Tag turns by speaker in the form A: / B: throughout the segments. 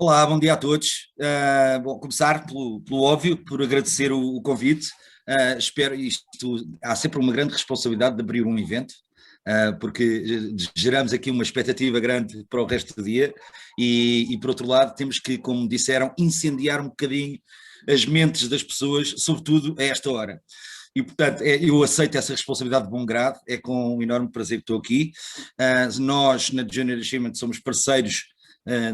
A: Olá, bom dia a todos. Vou começar pelo óbvio, por agradecer o convite. Espero isto, há sempre uma grande responsabilidade de abrir um evento, porque geramos aqui uma expectativa grande para o resto do dia e por outro lado temos que, como disseram, incendiar um bocadinho as mentes das pessoas, sobretudo a esta hora. E, portanto, eu aceito essa responsabilidade de bom grado, é com um enorme prazer que estou aqui. Nós, na Junior Achievement, somos parceiros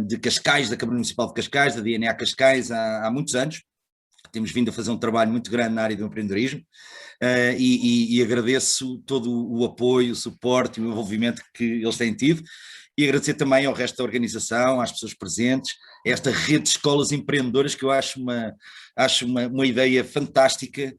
A: de Cascais, da Câmara Municipal de Cascais, da DNA Cascais, há muitos anos. Temos vindo a fazer um trabalho muito grande na área do empreendedorismo e agradeço todo o apoio, o suporte e o envolvimento que eles têm tido. E agradecer também ao resto da organização, às pessoas presentes, a esta rede de escolas empreendedoras que eu acho uma ideia fantástica,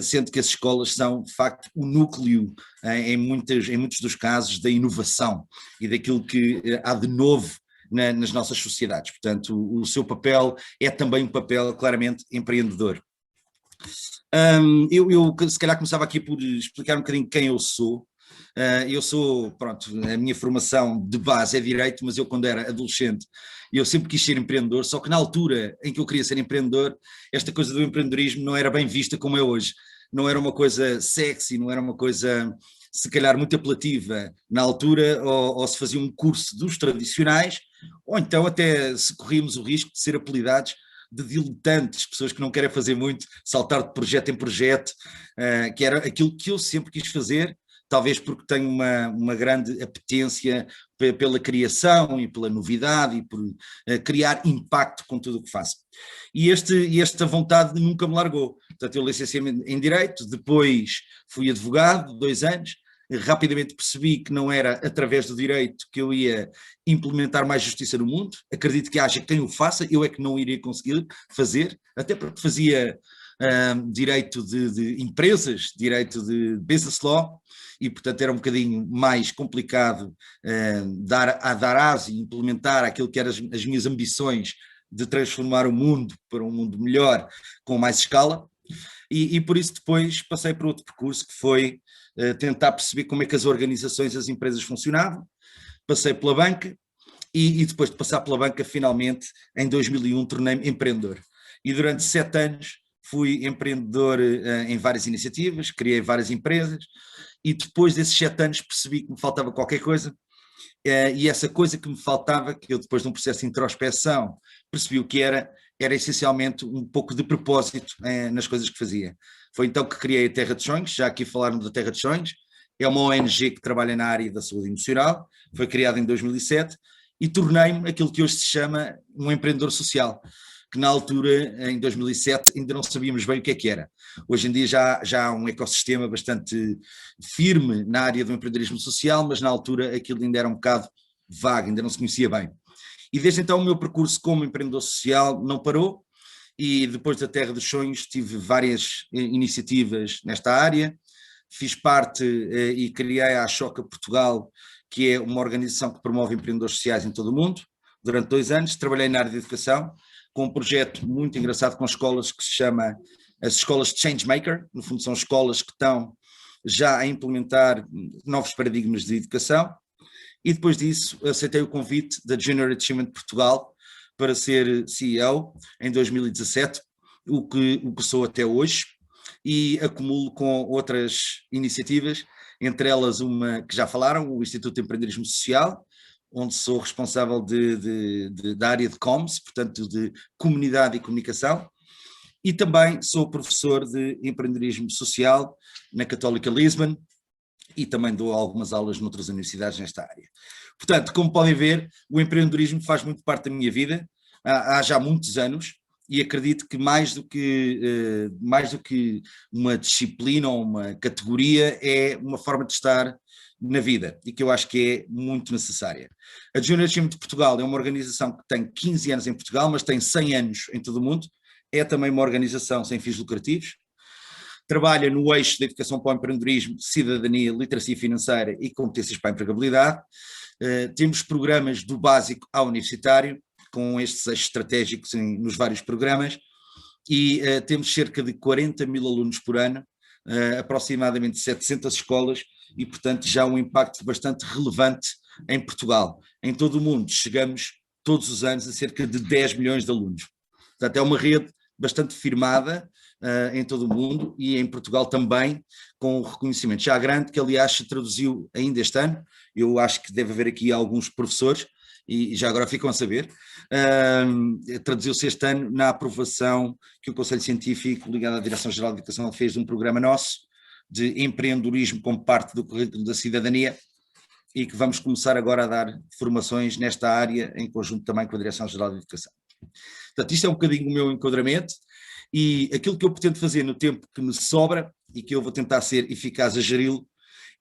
A: sendo que as escolas são, de facto, o núcleo, em muitos dos casos, da inovação e daquilo que há de novo nas nossas sociedades. Portanto, o seu papel é também um papel claramente empreendedor. Eu se calhar começava aqui por explicar um bocadinho quem eu sou. Eu sou, pronto, a minha formação de base é Direito, mas eu quando era adolescente, eu sempre quis ser empreendedor, só que na altura em que eu queria ser empreendedor, esta coisa do empreendedorismo não era bem vista como é hoje. Não era uma coisa sexy, não era uma coisa se calhar muito apelativa na altura, ou se fazia um curso dos tradicionais, ou então até se corríamos o risco de ser apelidados de diletantes, pessoas que não querem fazer muito, saltar de projeto em projeto, que era aquilo que eu sempre quis fazer, talvez porque tenho uma grande apetência pela criação e pela novidade e por criar impacto com tudo o que faço. E esta vontade nunca me largou. Portanto, eu licenciei-me em Direito, depois fui advogado, 2 anos, rapidamente percebi que não era através do direito que eu ia implementar mais justiça no mundo. Acredito que haja quem o faça, eu é que não iria conseguir fazer, até porque fazia direito de empresas, direito de business law, e portanto era um bocadinho mais complicado dar asa e implementar aquilo que eram as minhas ambições de transformar o mundo para um mundo melhor, com mais escala, e por isso depois passei para outro percurso que foi tentar perceber como é que as organizações, as empresas funcionavam. Passei pela banca e depois de passar pela banca, finalmente, em 2001, tornei-me empreendedor. E durante 7 anos fui empreendedor em várias iniciativas, criei várias empresas e depois desses 7 anos percebi que me faltava qualquer coisa. E essa coisa que me faltava, que eu depois de um processo de introspeção percebi o que era essencialmente um pouco de propósito nas coisas que fazia. Foi então que criei a Terra de Sonhos, já aqui falaram da Terra de Sonhos, é uma ONG que trabalha na área da saúde emocional, foi criada em 2007 e tornei-me aquilo que hoje se chama um empreendedor social, que na altura, em 2007, ainda não sabíamos bem o que era. Hoje em dia já há um ecossistema bastante firme na área do empreendedorismo social, mas na altura aquilo ainda era um bocado vago, ainda não se conhecia bem. E desde então o meu percurso como empreendedor social não parou, e depois da Terra dos Sonhos tive várias iniciativas nesta área, fiz parte e criei a Choca Portugal, que é uma organização que promove empreendedores sociais em todo o mundo. Durante 2 anos trabalhei na área de educação, com um projeto muito engraçado com escolas que se chama as escolas de Changemaker. No fundo são escolas que estão já a implementar novos paradigmas de educação, e depois disso aceitei o convite da Junior Achievement Portugal para ser CEO em 2017, o que sou até hoje, e acumulo com outras iniciativas, entre elas uma que já falaram, o Instituto de Empreendedorismo Social, onde sou responsável da área de comms, portanto de comunidade e comunicação, e também sou professor de empreendedorismo social na Católica Lisbon e também dou algumas aulas noutras universidades nesta área. Portanto, como podem ver, o empreendedorismo faz muito parte da minha vida, há já muitos anos, e acredito que mais do que uma disciplina ou uma categoria, é uma forma de estar na vida e que eu acho que é muito necessária. A Junior Achievement de Portugal é uma organização que tem 15 anos em Portugal, mas tem 100 anos em todo o mundo, é também uma organização sem fins lucrativos, trabalha no eixo da educação para o empreendedorismo, cidadania, literacia financeira e competências para a empregabilidade. Temos programas do básico ao universitário, com estes eixos estratégicos nos vários programas, e temos cerca de 40 mil alunos por ano, aproximadamente 700 escolas, e portanto já um impacto bastante relevante em Portugal. Em todo o mundo chegamos todos os anos a cerca de 10 milhões de alunos. Portanto, é uma rede bastante firmada em todo o mundo e em Portugal também, com reconhecimento já grande, que aliás se traduziu ainda este ano. Eu acho que deve haver aqui alguns professores, e já agora ficam a saber, traduziu-se este ano na aprovação que o Conselho Científico, ligado à Direção-Geral de Educação, fez de um programa nosso de empreendedorismo como parte do currículo da cidadania, e que vamos começar agora a dar formações nesta área, em conjunto também com a Direção-Geral de Educação. Portanto, isto é um bocadinho o meu enquadramento, e aquilo que eu pretendo fazer no tempo que me sobra, e que eu vou tentar ser eficaz a geri-lo,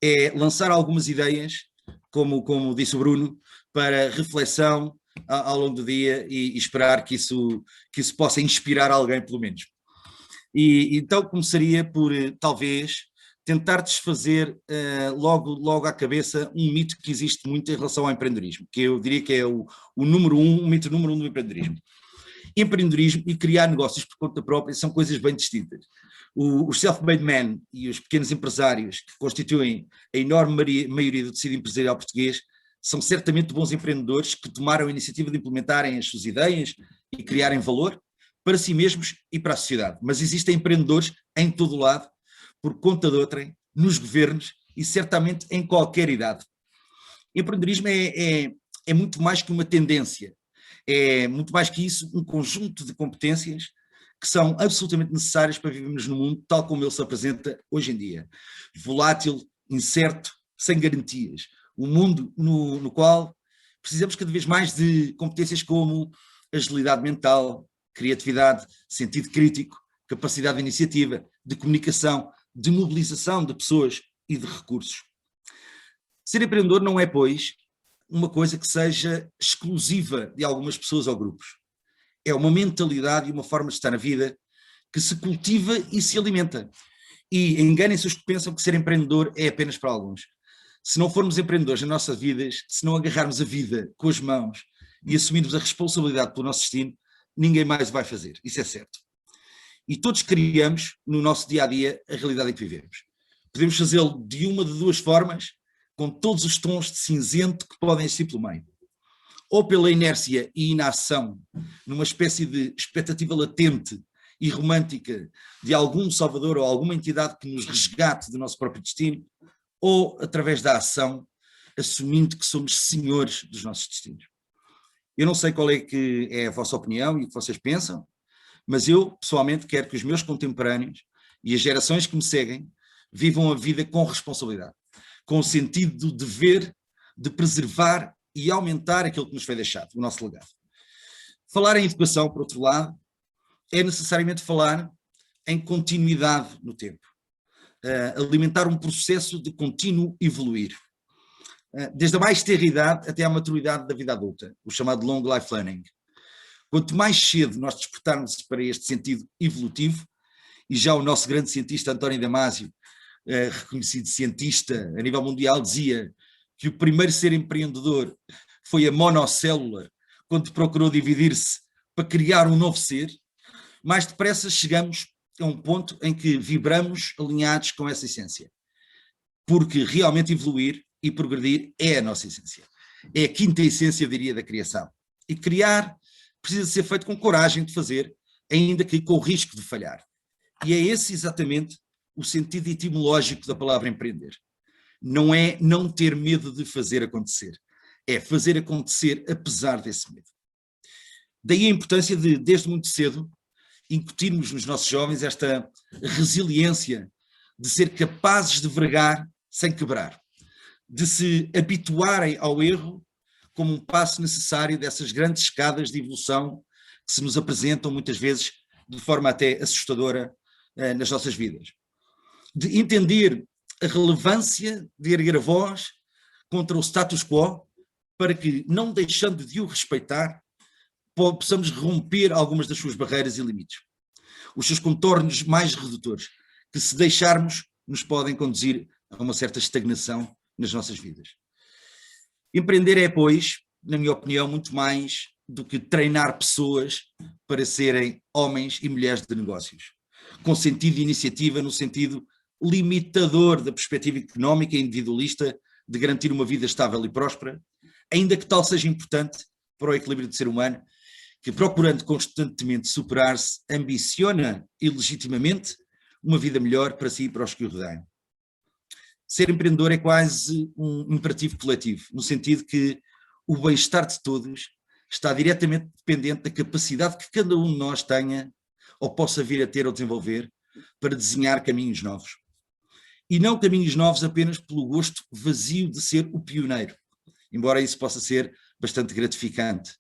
A: é lançar algumas ideias, como disse o Bruno, para reflexão ao longo do dia, e esperar que isso possa inspirar alguém, pelo menos. E então começaria por, talvez, tentar desfazer logo à cabeça um mito que existe muito em relação ao empreendedorismo, que eu diria que é o mito número um do empreendedorismo. Empreendedorismo e criar negócios por conta própria são coisas bem distintas. Os self-made men e os pequenos empresários, que constituem a enorme maioria do tecido empresarial português, são certamente bons empreendedores que tomaram a iniciativa de implementarem as suas ideias e criarem valor para si mesmos e para a sociedade. Mas existem empreendedores em todo o lado, por conta de outrem, nos governos e certamente em qualquer idade. Empreendedorismo é muito mais que uma tendência, é muito mais que isso, um conjunto de competências que são absolutamente necessárias para vivermos no mundo tal como ele se apresenta hoje em dia. Volátil, incerto, sem garantias. Um mundo no qual precisamos cada vez mais de competências como agilidade mental, criatividade, sentido crítico, capacidade de iniciativa, de comunicação, de mobilização de pessoas e de recursos. Ser empreendedor não é, pois, uma coisa que seja exclusiva de algumas pessoas ou grupos. É uma mentalidade e uma forma de estar na vida que se cultiva e se alimenta. E enganem-se os que pensam que ser empreendedor é apenas para alguns. Se não formos empreendedores nas nossas vidas, se não agarrarmos a vida com as mãos e assumirmos a responsabilidade pelo nosso destino, ninguém mais o vai fazer, isso é certo. E todos criamos no nosso dia-a-dia a realidade em que vivemos. Podemos fazê-lo de uma de duas formas, com todos os tons de cinzento que podem existir pelo meio. Ou pela inércia e inação, numa espécie de expectativa latente e romântica de algum salvador ou alguma entidade que nos resgate do nosso próprio destino, ou através da ação, assumindo que somos senhores dos nossos destinos. Eu não sei qual é que é a vossa opinião e o que vocês pensam, mas eu, pessoalmente, quero que os meus contemporâneos e as gerações que me seguem vivam a vida com responsabilidade, com o sentido do dever de preservar e aumentar aquilo que nos foi deixado, o nosso legado. Falar em educação, por outro lado, é necessariamente falar em continuidade no tempo, alimentar um processo de contínuo evoluir, desde a mais tenra idade até à maturidade da vida adulta, o chamado long life learning. Quanto mais cedo nós despertarmos para este sentido evolutivo, e já o nosso grande cientista António Damasio, reconhecido cientista a nível mundial, dizia que o primeiro ser empreendedor foi a monocélula, quando procurou dividir-se para criar um novo ser, mais depressa chegamos a um ponto em que vibramos alinhados com essa essência. Porque realmente evoluir e progredir é a nossa essência. É a quinta essência, eu diria, da criação. E criar precisa ser feito com coragem de fazer, ainda que com o risco de falhar. E é esse exatamente o sentido etimológico da palavra empreender. Não é não ter medo de fazer acontecer, é fazer acontecer apesar desse medo. Daí a importância de, desde muito cedo, incutirmos nos nossos jovens esta resiliência de ser capazes de vergar sem quebrar, de se habituarem ao erro como um passo necessário dessas grandes escadas de evolução que se nos apresentam muitas vezes de forma até assustadora nas nossas vidas. De entender a relevância de erguer a voz contra o status quo para que, não deixando de o respeitar, possamos romper algumas das suas barreiras e limites. Os seus contornos mais redutores, que se deixarmos nos podem conduzir a uma certa estagnação nas nossas vidas. Empreender é, pois, na minha opinião, muito mais do que treinar pessoas para serem homens e mulheres de negócios, com sentido de iniciativa no sentido limitador da perspectiva económica e individualista de garantir uma vida estável e próspera, ainda que tal seja importante para o equilíbrio do ser humano, que procurando constantemente superar-se, ambiciona ilegitimamente uma vida melhor para si e para os que o rodeiam. Ser empreendedor é quase um imperativo coletivo, no sentido que o bem-estar de todos está diretamente dependente da capacidade que cada um de nós tenha ou possa vir a ter ou desenvolver para desenhar caminhos novos. E não caminhos novos apenas pelo gosto vazio de ser o pioneiro, embora isso possa ser bastante gratificante,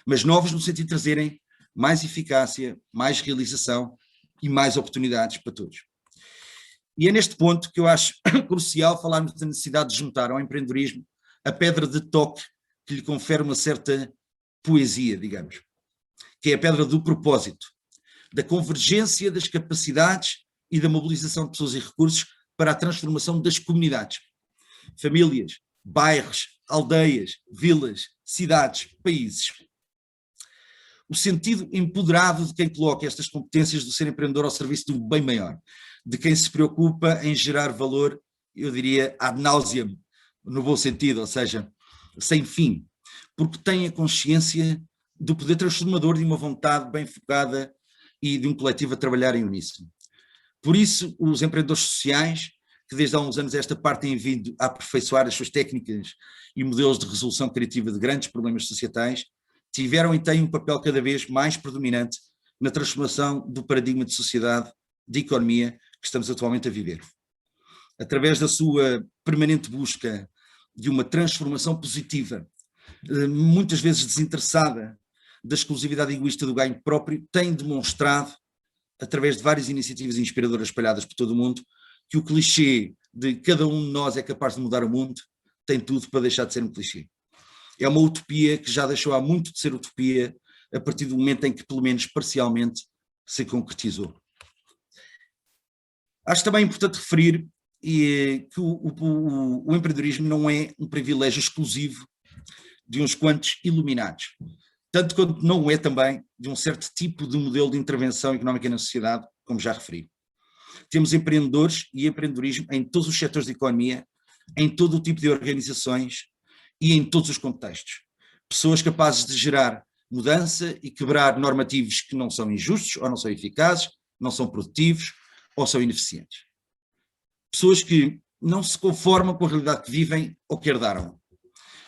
A: mas novos no sentido de trazerem mais eficácia, mais realização e mais oportunidades para todos. E é neste ponto que eu acho crucial falarmos da necessidade de juntar ao empreendedorismo a pedra de toque que lhe confere uma certa poesia, digamos, que é a pedra do propósito, da convergência das capacidades e da mobilização de pessoas e recursos para a transformação das comunidades, famílias, bairros, aldeias, vilas, cidades, países. O sentido empoderado de quem coloca estas competências do ser empreendedor ao serviço do bem maior, de quem se preocupa em gerar valor, eu diria ad nauseam, no bom sentido, ou seja, sem fim, porque tem a consciência do poder transformador de uma vontade bem focada e de um coletivo a trabalhar em uníssono. Por isso, os empreendedores sociais, que desde há uns anos esta parte têm vindo a aperfeiçoar as suas técnicas e modelos de resolução criativa de grandes problemas societais, tiveram e têm um papel cada vez mais predominante na transformação do paradigma de sociedade, de economia que estamos atualmente a viver. Através da sua permanente busca de uma transformação positiva, muitas vezes desinteressada da exclusividade egoísta do ganho próprio, têm demonstrado, através de várias iniciativas inspiradoras espalhadas por todo o mundo, que o clichê de cada um de nós é capaz de mudar o mundo tem tudo para deixar de ser um clichê. É uma utopia que já deixou há muito de ser utopia a partir do momento em que, pelo menos parcialmente, se concretizou. Acho também importante referir que o empreendedorismo não é um privilégio exclusivo de uns quantos iluminados, tanto quanto não é também de um certo tipo de modelo de intervenção económica na sociedade, como já referi. Temos empreendedores e empreendedorismo em todos os setores da economia, em todo o tipo de organizações e em todos os contextos. Pessoas capazes de gerar mudança e quebrar normativos que não são injustos ou não são eficazes, não são produtivos ou são ineficientes. Pessoas que não se conformam com a realidade que vivem ou que herdaram.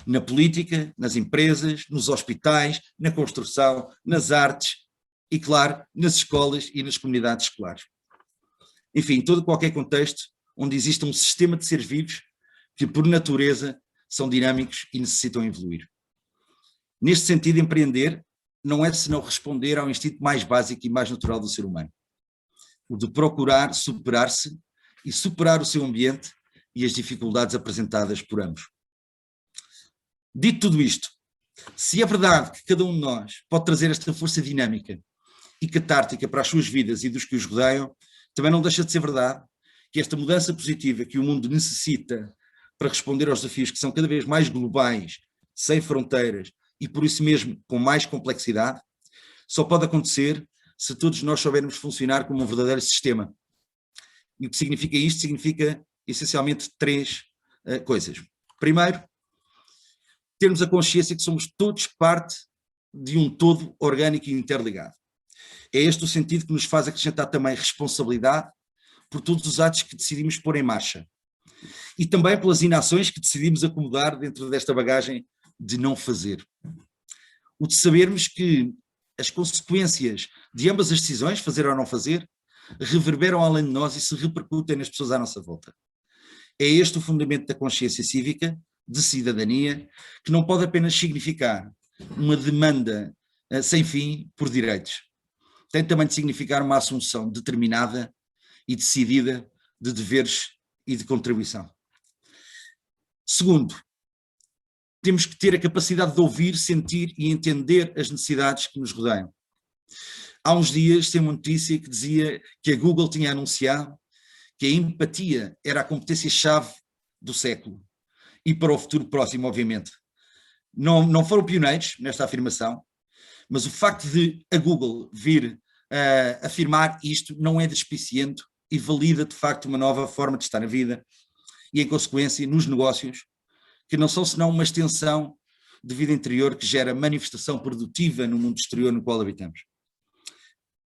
A: Na política, nas empresas, nos hospitais, na construção, nas artes e, claro, nas escolas e nas comunidades escolares. Enfim, todo qualquer contexto onde exista um sistema de seres vivos que, por natureza, são dinâmicos e necessitam evoluir. Neste sentido, empreender não é senão responder ao instinto mais básico e mais natural do ser humano, o de procurar superar-se e superar o seu ambiente e as dificuldades apresentadas por ambos. Dito tudo isto, se é verdade que cada um de nós pode trazer esta força dinâmica e catártica para as suas vidas e dos que os rodeiam, também não deixa de ser verdade que esta mudança positiva que o mundo necessita para responder aos desafios que são cada vez mais globais, sem fronteiras e por isso mesmo com mais complexidade, só pode acontecer se todos nós soubermos funcionar como um verdadeiro sistema. E o que significa isto? Significa essencialmente três coisas. Primeiro, termos a consciência que somos todos parte de um todo orgânico e interligado. É este o sentido que nos faz acrescentar também responsabilidade por todos os atos que decidimos pôr em marcha e também pelas inações que decidimos acomodar dentro desta bagagem de não fazer. O de sabermos que as consequências de ambas as decisões, fazer ou não fazer, reverberam além de nós e se repercutem nas pessoas à nossa volta. É este o fundamento da consciência cívica, de cidadania, que não pode apenas significar uma demanda sem fim por direitos. Tem também de significar uma assunção determinada e decidida de deveres e de contribuição. Segundo, temos que ter a capacidade de ouvir, sentir e entender as necessidades que nos rodeiam. Há uns dias tem uma notícia que dizia que a Google tinha anunciado que a empatia era a competência-chave do século e para o futuro próximo, obviamente. Não foram pioneiros nesta afirmação, mas o facto de a Google vir a afirmar isto não é despiciento e valida de facto uma nova forma de estar na vida e, em consequência, nos negócios, que não são senão uma extensão de vida interior que gera manifestação produtiva no mundo exterior no qual habitamos.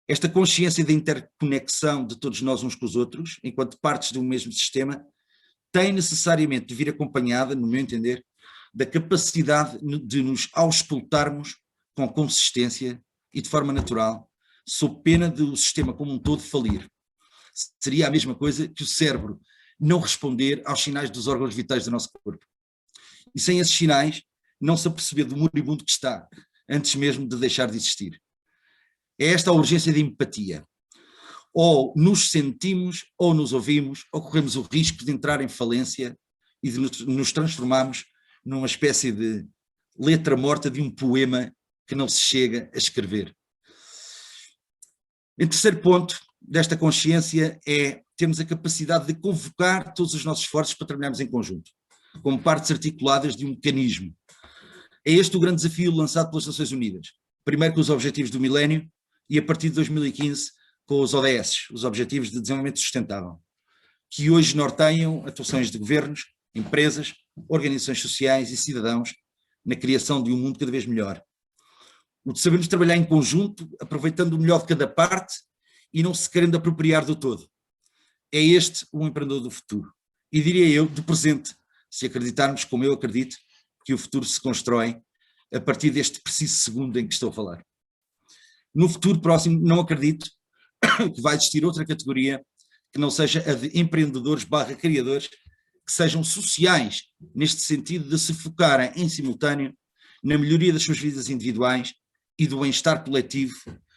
A: Esta consciência da interconexão de todos nós uns com os outros, enquanto partes de um mesmo sistema, tem necessariamente de vir acompanhada, no meu entender, da capacidade de nos auscultarmos com consistência e de forma natural, sob pena de o sistema como um todo falir. Seria a mesma coisa que o cérebro não responder aos sinais dos órgãos vitais do nosso corpo. E sem esses sinais, não se aperceber do moribundo que está, antes mesmo de deixar de existir. É esta a urgência de empatia. Ou nos sentimos, ou nos ouvimos, ou corremos o risco de entrar em falência e de nos transformarmos numa espécie de letra morta de um poema que não se chega a escrever. Em terceiro ponto desta consciência é termos a capacidade de convocar todos os nossos esforços para trabalharmos em conjunto, como partes articuladas de um mecanismo. É este o grande desafio lançado pelas Nações Unidas, primeiro com os Objetivos do Milénio e a partir de 2015 com os ODS, os Objetivos de Desenvolvimento Sustentável, que hoje norteiam atuações de governos, empresas, organizações sociais e cidadãos na criação de um mundo cada vez melhor. O de sabermos trabalhar em conjunto, aproveitando o melhor de cada parte e não se querendo apropriar do todo. É este o empreendedor do futuro. E diria eu, do presente, se acreditarmos, como eu acredito, que o futuro se constrói a partir deste preciso segundo em que estou a falar. No futuro próximo, não acredito que vai existir outra categoria que não seja a de empreendedores/criadores que sejam sociais, neste sentido de se focarem em simultâneo na melhoria das suas vidas individuais e do bem-estar coletivo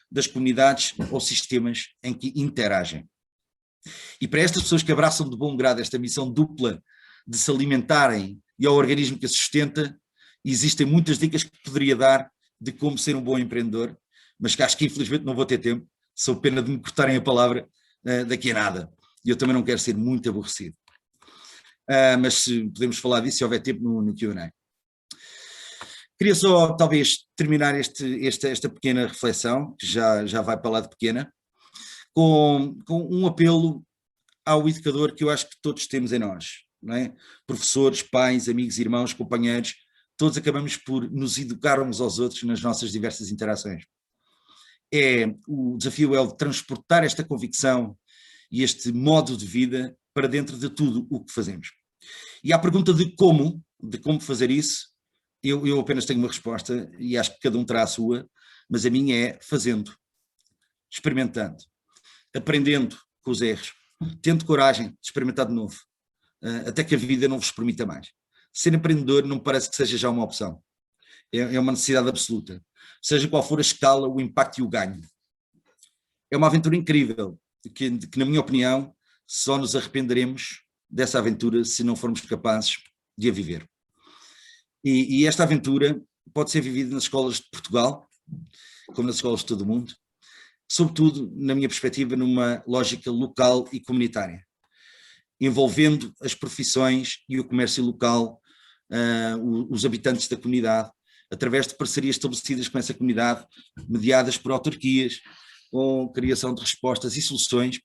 A: das comunidades ou sistemas em que interagem. E para estas pessoas que abraçam de bom grado esta missão dupla de se alimentarem e ao organismo que a sustenta, existem muitas dicas que poderia dar de como ser um bom empreendedor, mas que acho que infelizmente não vou ter tempo, sou pena de me cortarem a palavra daqui a nada. E eu também não quero ser muito aborrecido. Mas podemos falar disso se houver tempo no Q&A. Queria só, talvez, terminar esta pequena reflexão, que já vai para lá de pequena, com um apelo ao educador que eu acho que todos temos em nós, não é? Professores, pais, amigos, irmãos, companheiros, todos acabamos por nos educar uns aos outros nas nossas diversas interações. O desafio é o de transportar esta convicção e este modo de vida para dentro de tudo o que fazemos. E à pergunta de como fazer isso, eu apenas tenho uma resposta e acho que cada um terá a sua, mas a minha é fazendo, experimentando, aprendendo com os erros, tendo coragem de experimentar de novo, até que a vida não vos permita mais. Ser empreendedor não me parece que seja já uma opção, é uma necessidade absoluta, seja qual for a escala, o impacto e o ganho. É uma aventura incrível, que na minha opinião só nos arrependeremos dessa aventura se não formos capazes de a viver. E esta aventura pode ser vivida nas escolas de Portugal, como nas escolas de todo o mundo, sobretudo, na minha perspectiva, numa lógica local e comunitária, envolvendo as profissões e o comércio local, os habitantes da comunidade, através de parcerias estabelecidas com essa comunidade, mediadas por autarquias, com criação de respostas e soluções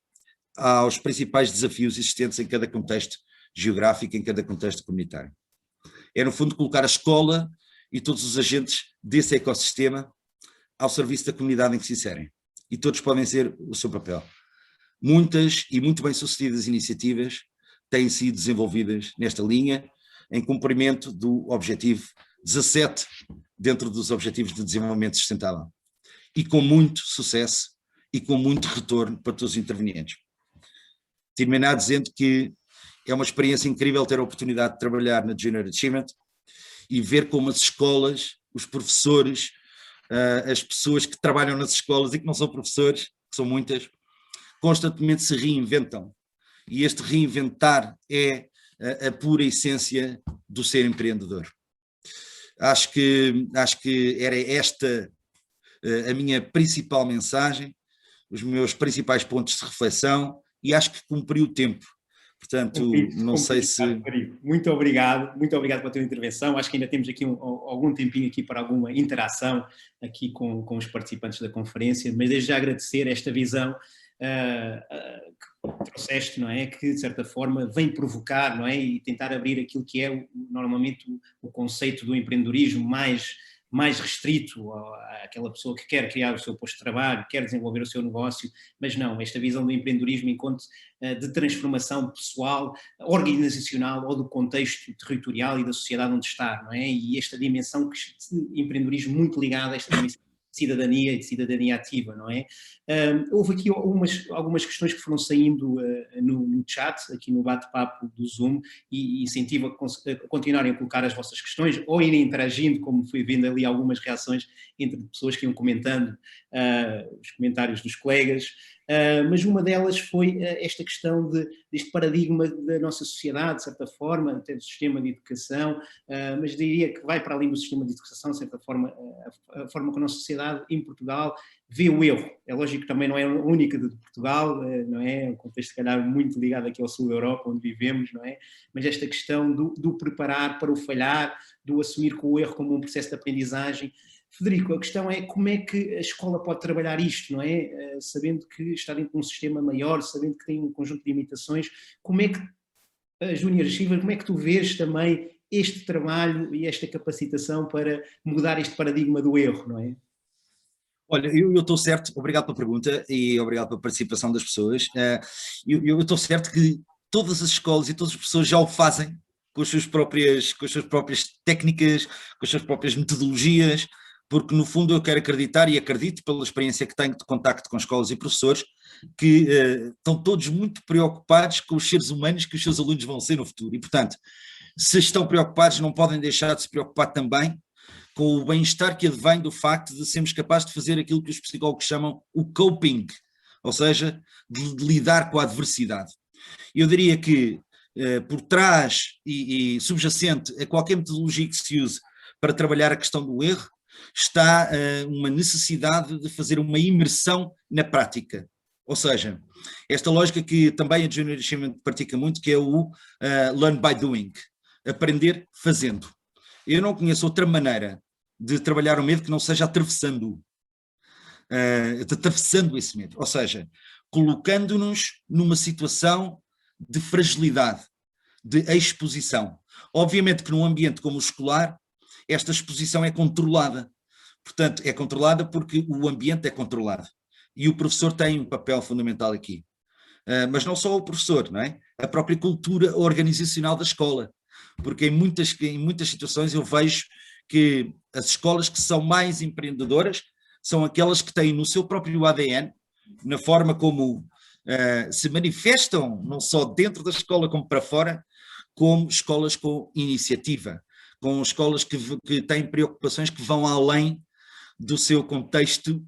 A: aos principais desafios existentes em cada contexto geográfico, em cada contexto comunitário. É, no fundo, colocar a escola e todos os agentes desse ecossistema ao serviço da comunidade em que se inserem. E todos podem ser o seu papel. Muitas e muito bem-sucedidas iniciativas têm sido desenvolvidas nesta linha, em cumprimento do objetivo 17 dentro dos Objetivos de Desenvolvimento Sustentável. E com muito sucesso e com muito retorno para todos os intervenientes. Terminar dizendo que é uma experiência incrível ter a oportunidade de trabalhar na Junior Achievement e ver como as escolas, os professores, as pessoas que trabalham nas escolas e que não são professores, que são muitas, constantemente se reinventam. E este reinventar é a pura essência do ser empreendedor. Acho que era esta a minha principal mensagem, os meus principais pontos de reflexão, e acho que cumpri o tempo. Portanto, não sei se...
B: Muito obrigado pela tua intervenção. Acho que ainda temos aqui algum tempinho aqui para alguma interação aqui com os participantes da conferência, mas desde já agradecer esta visão trouxeste, não é? Que, de certa forma, vem provocar, não é? E tentar abrir aquilo que é, normalmente, o conceito do empreendedorismo mais restrito àquela pessoa que quer criar o seu posto de trabalho, quer desenvolver o seu negócio, mas não, esta visão do empreendedorismo enquanto de transformação pessoal, organizacional ou do contexto territorial e da sociedade onde está, não é? E esta dimensão de empreendedorismo muito ligada a esta dimensão cidadania e de cidadania ativa, não é? Houve aqui algumas questões que foram saindo no chat, aqui no bate-papo do Zoom, e incentivo a continuarem a colocar as vossas questões ou irem interagindo, como fui vendo ali algumas reações entre pessoas que iam comentando os comentários dos colegas. Mas uma delas foi esta questão deste paradigma da nossa sociedade, de certa forma, até do sistema de educação, mas diria que vai para além do sistema de educação, de certa forma, a forma que a nossa sociedade em Portugal vê o erro. É lógico que também não é a única de Portugal, não é? Um contexto, se calhar, muito ligado aqui ao sul da Europa, onde vivemos, não é? Mas esta questão do preparar para o falhar, do assumir com o erro como um processo de aprendizagem. Frederico, a questão é como é que a escola pode trabalhar isto, não é? Sabendo que está dentro de um sistema maior, sabendo que tem um conjunto de limitações, como é que a Junior Achiever, como é que tu vês também este trabalho e esta capacitação para mudar este paradigma do erro, não é?
A: Olha, eu estou certo, obrigado pela pergunta e obrigado pela participação das pessoas. Eu estou certo que todas as escolas e todas as pessoas já o fazem com as suas próprias técnicas, com as suas próprias metodologias, porque no fundo eu quero acreditar e acredito pela experiência que tenho de contacto com escolas e professores, que estão todos muito preocupados com os seres humanos que os seus alunos vão ser no futuro. E, portanto, se estão preocupados, não podem deixar de se preocupar também com o bem-estar que advém do facto de sermos capazes de fazer aquilo que os psicólogos chamam o coping, ou seja, de lidar com a adversidade. Eu diria que por trás e subjacente a qualquer metodologia que se use para trabalhar a questão do erro, está uma necessidade de fazer uma imersão na prática. Ou seja, esta lógica que também a Junior Achievement pratica muito, que é o learn by doing, aprender fazendo. Eu não conheço outra maneira de trabalhar o medo que não seja atravessando esse medo, ou seja, colocando-nos numa situação de fragilidade, de exposição. Obviamente que num ambiente como o escolar, esta exposição é controlada. Portanto, é controlada porque o ambiente é controlado. E o professor tem um papel fundamental aqui. Mas não só o professor, não é? A própria cultura organizacional da escola. Porque em muitas situações eu vejo que as escolas que são mais empreendedoras são aquelas que têm no seu próprio ADN, na forma como se manifestam, não só dentro da escola como para fora, como escolas com iniciativa, com escolas que têm preocupações que vão além do seu contexto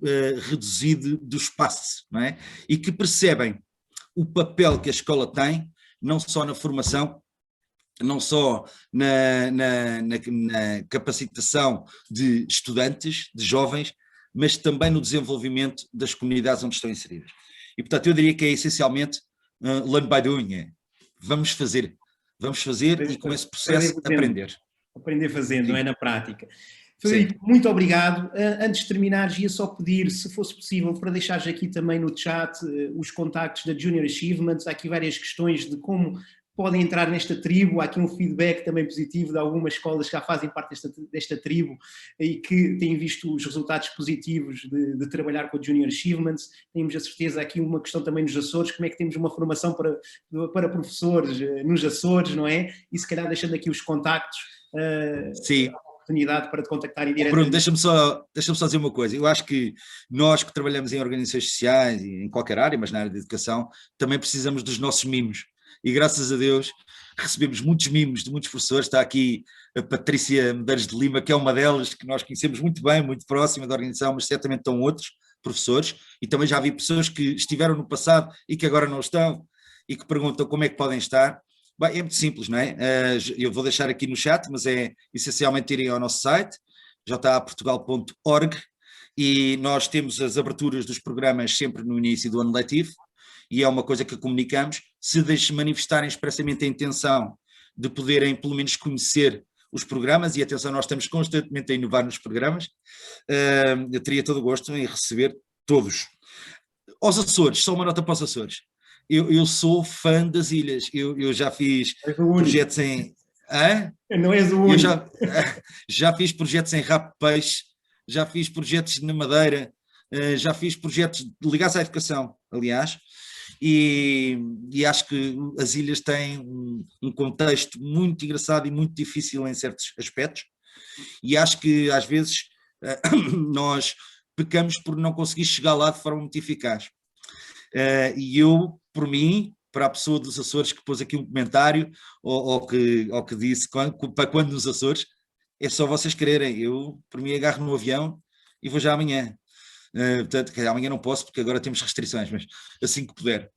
A: reduzido do espaço, não é? E que percebem o papel que a escola tem, não só na formação, não só na capacitação de estudantes, de jovens, mas também no desenvolvimento das comunidades onde estão inseridas. E, portanto, eu diria que é essencialmente learn by doing, vamos fazer e com esse processo aprender.
B: Aprender fazendo, não é? Na prática. Frederico, muito obrigado. Antes de terminares, ia só pedir, se fosse possível, para deixares aqui também no chat os contactos da Junior Achievements. Há aqui várias questões de como podem entrar nesta tribo. Há aqui um feedback também positivo de algumas escolas que já fazem parte desta tribo e que têm visto os resultados positivos de trabalhar com a Junior Achievements. Temos a certeza aqui uma questão também nos Açores, como é que temos uma formação para professores nos Açores, não é? E se calhar deixando aqui os contactos.
A: Sim.
B: Oportunidade para te contactar diretamente.
A: Bruno, deixa-me só dizer uma coisa. Eu acho que nós que trabalhamos em organizações sociais e em qualquer área, mas na área da educação, também precisamos dos nossos mimos. E graças a Deus recebemos muitos mimos de muitos professores. Está aqui a Patrícia Medeiros de Lima, que é uma delas, que nós conhecemos muito bem, muito próxima da organização, mas certamente estão outros professores. E também já vi pessoas que estiveram no passado e que agora não estão e que perguntam como é que podem estar. Bem, é muito simples, não é? Eu vou deixar aqui no chat, mas é essencialmente irem ao nosso site, japortugal.org, e nós temos as aberturas dos programas sempre no início do ano letivo, e é uma coisa que comunicamos. Se manifestarem expressamente a intenção de poderem pelo menos conhecer os programas, e atenção, nós estamos constantemente a inovar nos programas, eu teria todo o gosto em receber todos. Aos Açores, só uma nota para os Açores. eu sou fã das ilhas. Eu já fiz
B: És o único.
A: projetos em. Hã?
B: Não és o
A: Eu
B: único.
A: já fiz projetos em Rabo de Peixe, já fiz projetos na Madeira, já fiz projetos ligados à educação, aliás, e acho que as ilhas têm um contexto muito engraçado e muito difícil em certos aspectos, e acho que às vezes nós pecamos por não conseguir chegar lá de forma muito eficaz. E eu, por mim, para a pessoa dos Açores que pôs aqui um comentário, ou que disse para quando nos Açores, é só vocês quererem. Eu, por mim, agarro no avião e vou já amanhã. Portanto, amanhã não posso porque agora temos restrições, mas assim que puder.